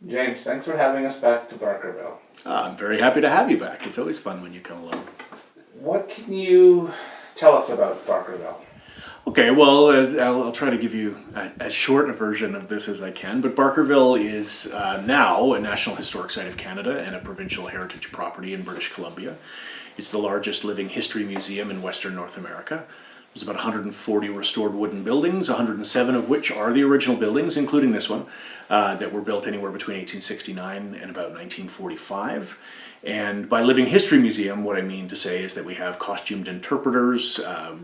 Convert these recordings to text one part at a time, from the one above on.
James, thanks for having us back to Barkerville. I'm very happy to have you back. It's always fun when you come along. What can you tell us about Barkerville? Okay, well, I'll try to give you as short a version of this as I can, but Barkerville is now a National Historic Site of Canada and a provincial heritage property in British Columbia. It's the largest living history museum in Western North America. There's about 140 restored wooden buildings, 107 of which are the original buildings, including this one, that were built anywhere between 1869 and about 1945. And by living history museum, what I mean to say is that we have costumed interpreters,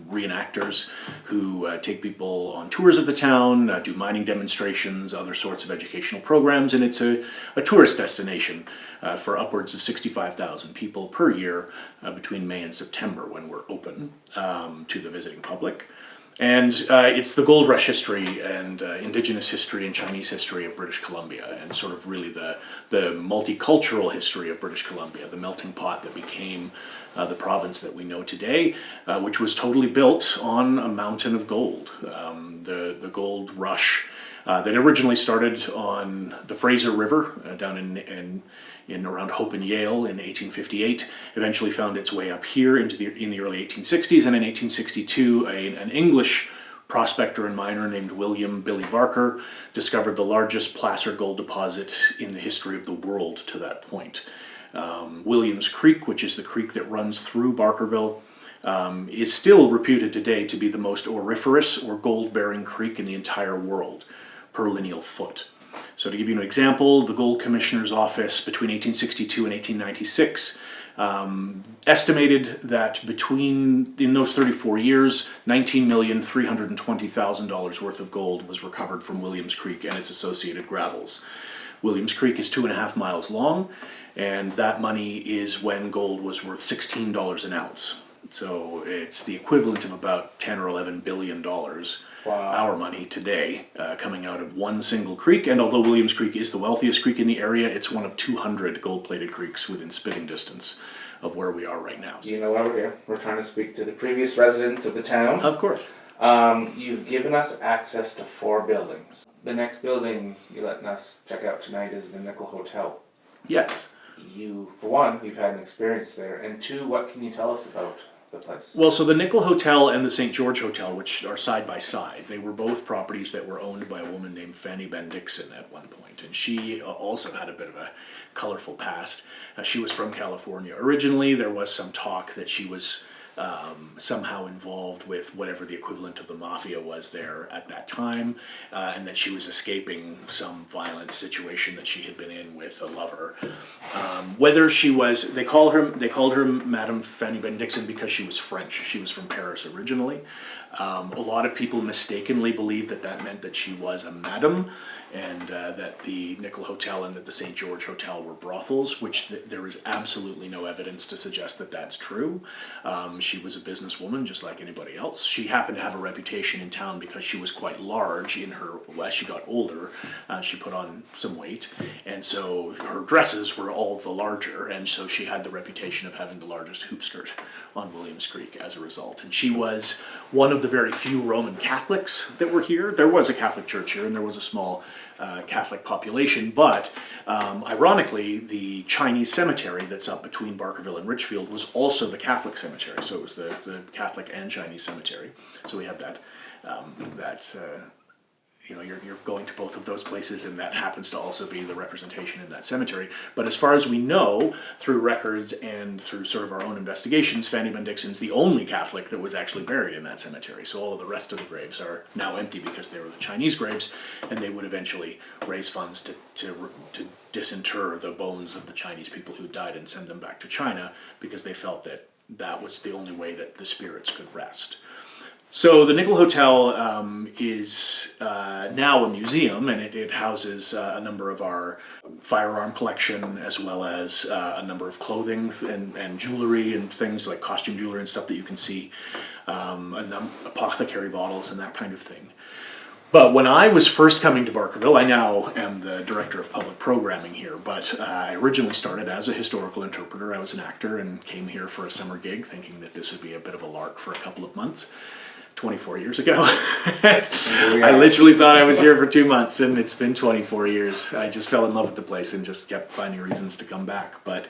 reenactors who take people on tours of the town, do mining demonstrations, other sorts of educational programs, and it's a tourist destination for upwards of 65,000 people per year between May and September when we're open to the visiting public. And it's the gold rush history and indigenous history and Chinese history of British Columbia, and sort of really the multicultural history of British Columbia, the melting pot that became the province that we know today, which was totally built on a mountain of gold. The gold rush that originally started on the Fraser River down in around Hope and Yale in 1858, eventually found its way up here in the early 1860s, and in 1862 an English prospector and miner named William Billy Barker discovered the largest placer gold deposit in the history of the world to that point. Williams Creek, which is the creek that runs through Barkerville, is still reputed today to be the most auriferous or gold-bearing creek in the entire world per lineal foot. So to give you an example, the Gold Commissioner's Office between 1862 and 1896 estimated that in those 34 years, $19,320,000 worth of gold was recovered from Williams Creek and its associated gravels. Williams Creek is 2.5 miles long, and that money is when gold was worth $16 an ounce. So it's the equivalent of about 10 or 11 billion dollars. Wow. Our money today coming out of one single creek. And although Williams Creek is the wealthiest creek in the area, it's one of 200 gold-plated creeks within spitting distance of where we are right now. You know why we're here? We're trying to speak to the previous residents of the town. Of course. You've given us access to 4 buildings. The next building you're letting us check out tonight is the Nickel Hotel. Yes. For one, you've had an experience there, and 2, what can you tell us about the place? Well, so the Nickel Hotel and the St. George Hotel, which are side by side, they were both properties that were owned by a woman named Fanny Bendixson at one point, and she also had a bit of a colorful past. She was from California originally. There was some talk that she was somehow involved with whatever the equivalent of the mafia was there at that time, and that she was escaping some violent situation that she had been in with a lover. Whether she was, they called her Madame Fanny Bendixson because she was French. She was from Paris originally. A lot of people mistakenly believed that meant that she was a madam, and that the Nickel Hotel and that the St. George Hotel were brothels, which there is absolutely no evidence to suggest that that's true. She was a businesswoman just like anybody else. She happened to have a reputation in town because she was quite large as she got older. She put on some weight, and so her dresses were all the larger, and so she had the reputation of having the largest hoop skirt on Williams Creek as a result. And she was one of the very few Roman Catholics that were here. There was a Catholic church here, and there was a small Catholic population, but ironically, the Chinese cemetery that's up between Barkerville and Richfield was also the Catholic cemetery, so it was the Catholic and Chinese cemetery. So we have that, you're going to both of those places, and that happens to also be the representation in that cemetery. But as far as we know, through records and through sort of our own investigations, Fanny Bendixson's the only Catholic that was actually buried in that cemetery. So all of the rest of the graves are now empty because they were the Chinese graves, and they would eventually raise funds to disinter the bones of the Chinese people who died and send them back to China, because they felt that was the only way that the spirits could rest. So the Nickel Hotel is now a museum, and it houses a number of our firearm collection, as well as a number of clothing and jewelry and things like costume jewelry and stuff that you can see, apothecary bottles and that kind of thing. But when I was first coming to Barkerville, I now am the director of public programming here, but I originally started as a historical interpreter. I was an actor and came here for a summer gig thinking that this would be a bit of a lark for a couple of months. 24 years ago. I literally thought I was here for 2 months, and it's been 24 years. I just fell in love with the place and just kept finding reasons to come back. But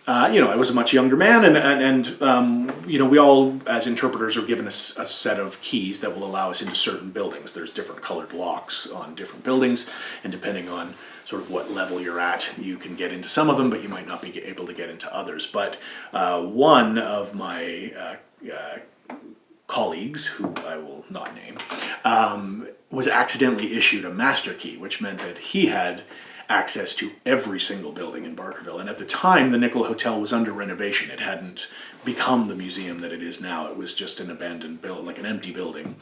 I was a much younger man, and we all, as interpreters, are given a set of keys that will allow us into certain buildings. There's different colored locks on different buildings, and depending on sort of what level you're at, you can get into some of them, but you might not be able to get into others. But one of my colleagues, who I will not name, was accidentally issued a master key, which meant that he had access to every single building in Barkerville. And at the time, the Nickel Hotel was under renovation. It hadn't become the museum that it is now. It was just an abandoned building, like an empty building.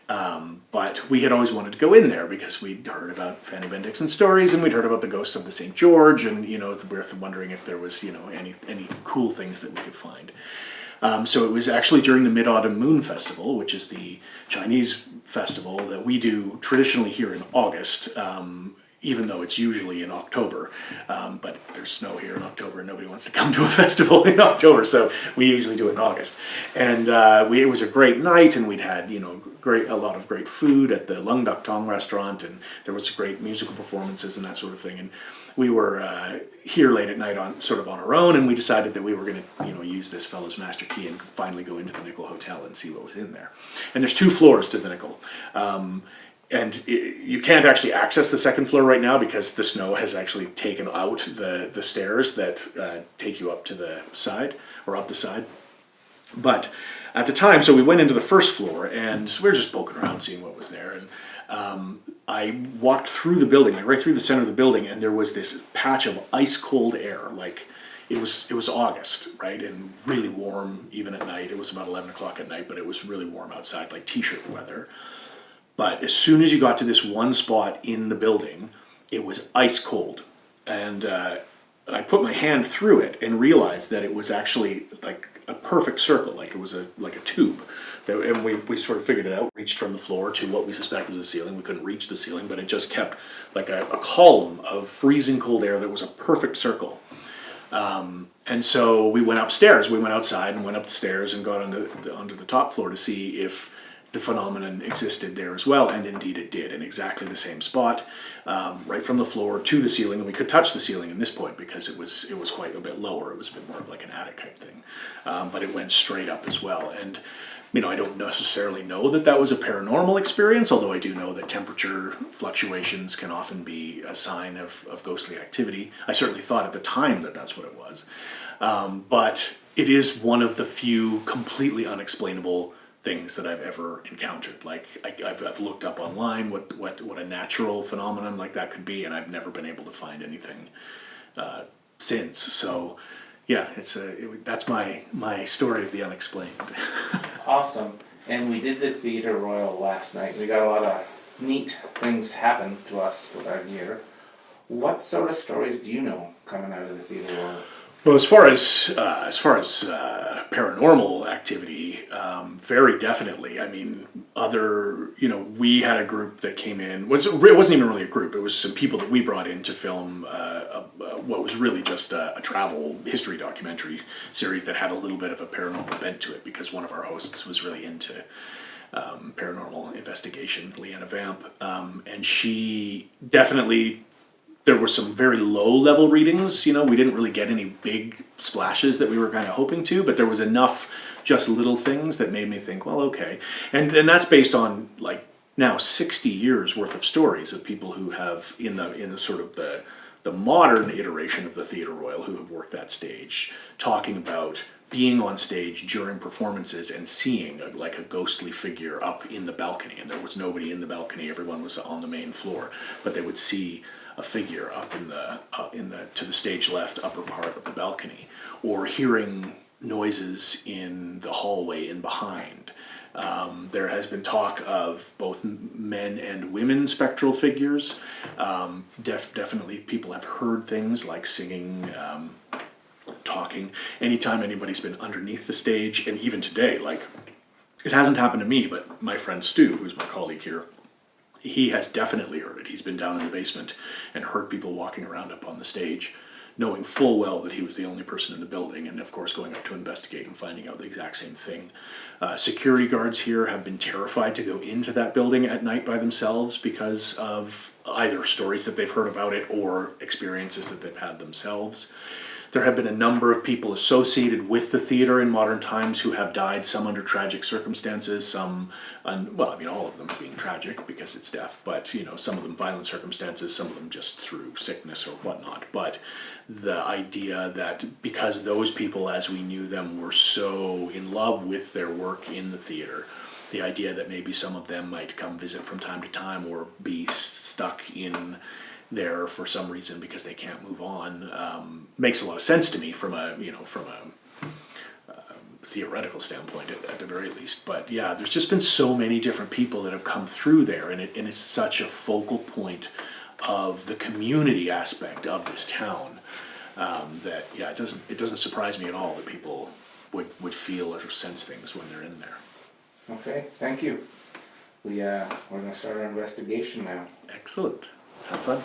But we had always wanted to go in there because we'd heard about Fanny Ben Dixon stories, and we'd heard about the ghost of the St. George, and we were wondering if there was any cool things that we could find. So it was actually during the Mid-Autumn Moon Festival, which is the Chinese festival that we do traditionally here in August, even though it's usually in October. But there's snow here in October, and nobody wants to come to a festival in October, so we usually do it in August. And it was a great night, and we'd had a lot of great food at the Lung Duck Tong restaurant, and there was great musical performances and that sort of thing. And we were here late at night on our own, and we decided that we were going to use this fellow's master key and finally go into the Nickel Hotel and see what was in there. And there's 2 floors to the Nickel. You can't actually access the second floor right now because the snow has actually taken out the stairs that take you up to the side, or up the side. But at the time, so we went into the first floor, and we were just poking around, seeing what was there. And I walked through the building, like right through the center of the building, and there was this patch of ice cold air. Like it was August, right, and really warm even at night. It was about 11 o'clock at night, but it was really warm outside, like t-shirt weather. But as soon as you got to this one spot in the building, it was ice cold. And I put my hand through it and realized that it was actually like a perfect circle, like it was like a tube. And we sort of figured it out, reached from the floor to what we suspect was the ceiling. We couldn't reach the ceiling, but it just kept like a column of freezing cold air that was a perfect circle. And so we went upstairs. We went outside and went up the stairs and got onto the top floor to see if the phenomenon existed there as well, and indeed it did, in exactly the same spot, right from the floor to the ceiling. And we could touch the ceiling in this point because it was quite a bit lower. It was a bit more of like an attic type thing, but it went straight up as well. And I don't necessarily know that was a paranormal experience, although I do know that temperature fluctuations can often be a sign of ghostly activity. I certainly thought at the time that that's what it was, but it is one of the few completely unexplainable things that I've ever encountered. Like I've looked up online what a natural phenomenon like that could be, and I've never been able to find anything since. So yeah, that's my story of the unexplained. Awesome. And we did the Theatre Royal last night. We got a lot of neat things happen to us with our gear. What sort of stories do you know coming out of the Theatre Royal? Well, as far as paranormal activity, very definitely. I mean, we had a group that came in. It wasn't even really a group. It was some people that we brought in to film what was really just a travel history documentary series that had a little bit of a paranormal bent to it, because one of our hosts was really into paranormal investigation, Leanna Vamp, and she definitely. There were some very low-level readings. We didn't really get any big splashes that we were kind of hoping to, but there was enough just little things that made me think, well, okay. And that's based on, like, now 60 years worth of stories of people who have, in the sort of the modern iteration of the Theatre Royal, who have worked that stage, talking about being on stage during performances and seeing a ghostly figure up in the balcony. And there was nobody in the balcony. Everyone was on the main floor. But they would see a figure up in the to the stage left upper part of the balcony, or hearing noises in the hallway in behind. There has been talk of both men and women spectral figures. Definitely people have heard things like singing, talking. Anytime anybody's been underneath the stage, and even today, like, it hasn't happened to me, but my friend Stu, who's my colleague here, he has definitely heard it. He's been down in the basement and heard people walking around up on the stage knowing full well that he was the only person in the building, and of course going up to investigate and finding out the exact same thing. Security guards here have been terrified to go into that building at night by themselves because of either stories that they've heard about it or experiences that they've had themselves. There have been a number of people associated with the theater in modern times who have died, some under tragic circumstances, some, well, I mean, all of them being tragic because it's death, but, you know, some of them violent circumstances, some of them just through sickness or whatnot. But the idea that because those people, as we knew them, were so in love with their work in the theater, the idea that maybe some of them might come visit from time to time or be stuck in there for some reason because they can't move on, makes a lot of sense to me from a theoretical standpoint at the very least. But yeah, there's just been so many different people that have come through there, and it's such a focal point of the community aspect of this town, that yeah, it doesn't surprise me at all that people would feel or sense things when they're in there. Okay, thank you. We're gonna start our investigation now. Excellent. Have fun.